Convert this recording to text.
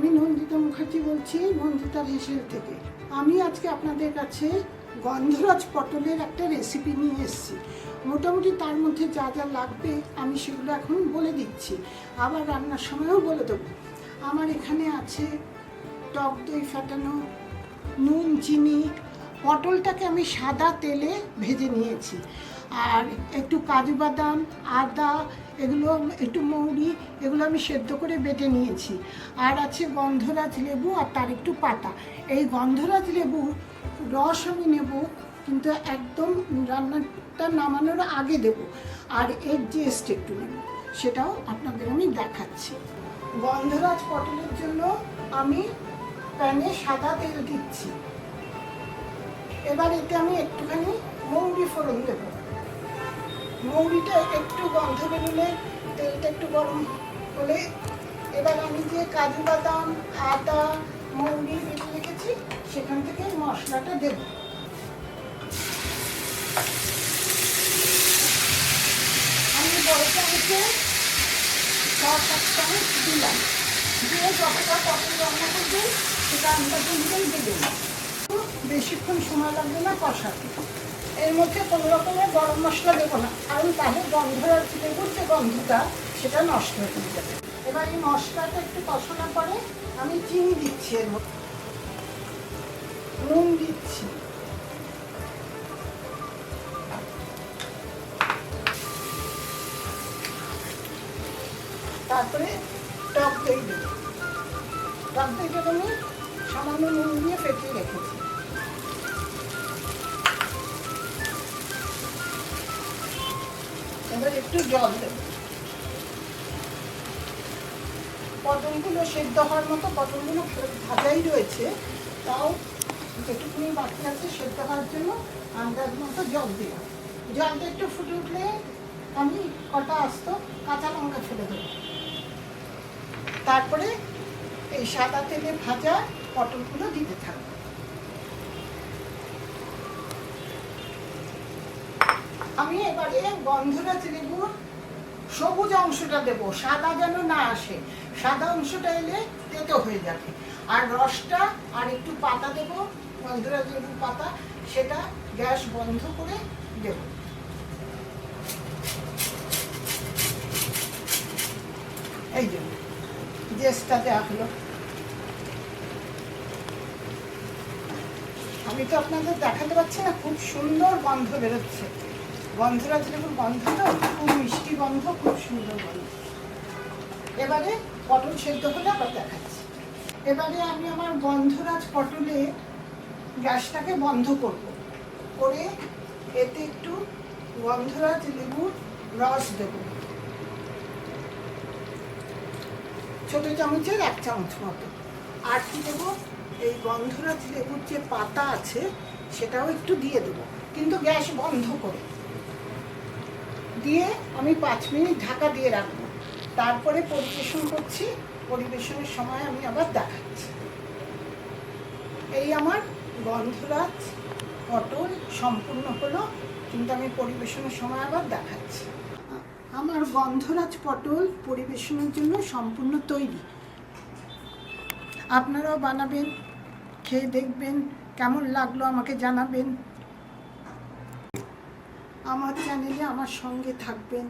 আমি নন্দিতা মুখার্জি বলছি, নন্দিতার হেসেল থেকে। আমি আজকে আপনাদের কাছে গন্ধরাজ পটলের একটা রেসিপি নিয়ে এসেছি। মোটামুটি তার মধ্যে যা যা লাগবে আমি সেগুলো এখন বলে দিচ্ছি, আবার রান্নার সময়ও বলে দেবো। আমার এখানে আছে টক দই ফাটানো, নুন, চিনি, পটলটাকে আমি সাদা তেলে ভেজে নিয়েছি, আর একটু কাজু বাদাম, আদা, এগুলো একটু মৌরি, এগুলো আমি সেদ্ধ করে বেটে নিয়েছি। আর আছে গন্ধরাজ লেবু আর তার একটু পাতা। এই গন্ধরাজ লেবুর রস আমি নেব, কিন্তু একদম রান্নাটা নামানোর আগে দেব। আর এর জেস্ট একটু নেব, সেটাও আপনাদের আমি দেখাচ্ছি। গন্ধরাজ পটলের জন্য আমি প্যানে সাদা তেল দিচ্ছি। এবার এতে আমি একটুখানি মৌরি ফোড়ন দেবো। মৌরিটা একটু গন্ধ বেরোলে, তেলটা একটু গরম হলে, এবার আমি যে কাজু বাদাম, আদা, মৌরি বেটে রেখেছি সেখান থেকে মশলাটা দেব। আমি বড় চামচে 6-7 চামচ দিলাম, দিয়ে যতটা পটল রান্না করবেন সেটা আন্দাজ অনুযায়ী দেবেন। বেশিক্ষণ সময় লাগবে না কষাতে। এর মধ্যে কোনো রকমের গরম মশলা দেবো না, কারণ তাহলে গন্ধরাজ লেবুর যে গন্ধটা সেটা নষ্ট হয়ে যাবে। এবার এই মশলাটা একটু কষানোর পরে আমি চিনি দিচ্ছি, এর মধ্যে নুন দিচ্ছি, তারপরে টক দই দেবো। টক দইটা আমি সামান্য নুন দিয়ে ফেটিয়ে রেখেছি। এবার একটু জল দেব। পটলগুলো সেদ্ধ হওয়ার মতো, পটলগুলো ভাজাই রয়েছে, তাও যেটুকুনি বাকি আছে সেদ্ধ হওয়ার জন্য আন্দাজ মতো জল দিলাম। জলটা একটু ফুটে উঠলে আমি কটা আস্ত কাঁচা লঙ্কা ফেলে দেবো। তারপরে এই সাদা তেলে ভাজা পটলগুলো দিতে থাকবো। আমি এবারে গন্ধরাজ লেবুর সবুজ অংশটা দেবো, সাদা যেন না আসে। সাদা অংশটা এলে তেতো হয়ে যাবে। আর রসটা আর একটু পাতা দেবো, গন্ধরাজ লেবুর পাতা, সেটা গ্যাস বন্ধ করে দেব। এই জন্য জেসটা দেওয়া হলো। আমি তো আপনাদের দেখাতে পারছি না, খুব সুন্দর গন্ধ বেরোচ্ছে। গন্ধরাজ লেবুর গন্ধটা খুব মিষ্টি গন্ধ, খুব সুন্দর গন্ধ। এবারে পটল সেদ্ধ হলে আবার দেখাচ্ছি। এবারে আমি আমার গন্ধরাজ পটলে গ্যাসটাকে বন্ধ করব, করে এতে একটু গন্ধরাজ লেবুর রস দেব, ছোট চামচের 1 চামচ মতো। আর কি দেবো, এই গন্ধরাজ লেবুর যে পাতা আছে সেটাও একটু দিয়ে দেবো, কিন্তু গ্যাস বন্ধ করে দিয়ে আমি 5 মিনিট ঢাকা দিয়ে রাখবো। তারপরে পরিবেশন করছি, পরিবেশনের সময় আমি আবার দেখাচ্ছি। এই আমার গন্ধরাজ পটল সম্পূর্ণ হলো, কিন্তু আমি পরিবেশনের সময় আবার দেখাচ্ছি। আমার গন্ধরাজ পটল পরিবেশনের জন্য সম্পূর্ণ তৈরি। আপনারাও বানাবেন, খেয়ে দেখবেন কেমন লাগলো, আমাকে জানাবেন। আমার চ্যানেলে আমার সঙ্গে থাকবেন।